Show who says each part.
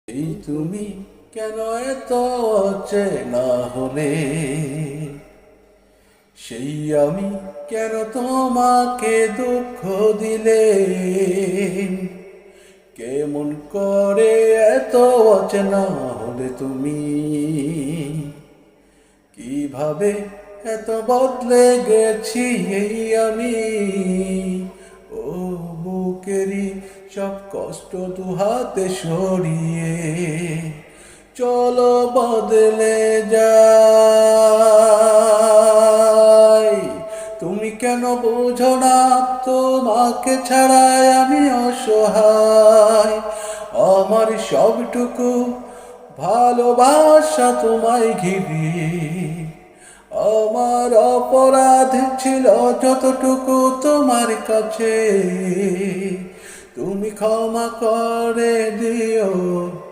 Speaker 1: এই তুমি কেন এত অচেনা হলে, সেই আমি কেন তোমাকে দুঃখ দিলে, কেমন করে এত অচেনা হলে তুমি, কিভাবে এত বদলে গেছি এই আমি। ও বুকেরই সব কষ্ট দু হাতে সরিয়ে চলো বদলে যাই। তুমি কেন বোঝো না তোমাকে ছাড়াই আমি অসহায়, আমার সবটুকু ভালোবাসা তোমায় ঘিরে। আমার অপরাধ ছিল যতটুকু তোমার কাছে, তুমি ক্ষমা করে দিও।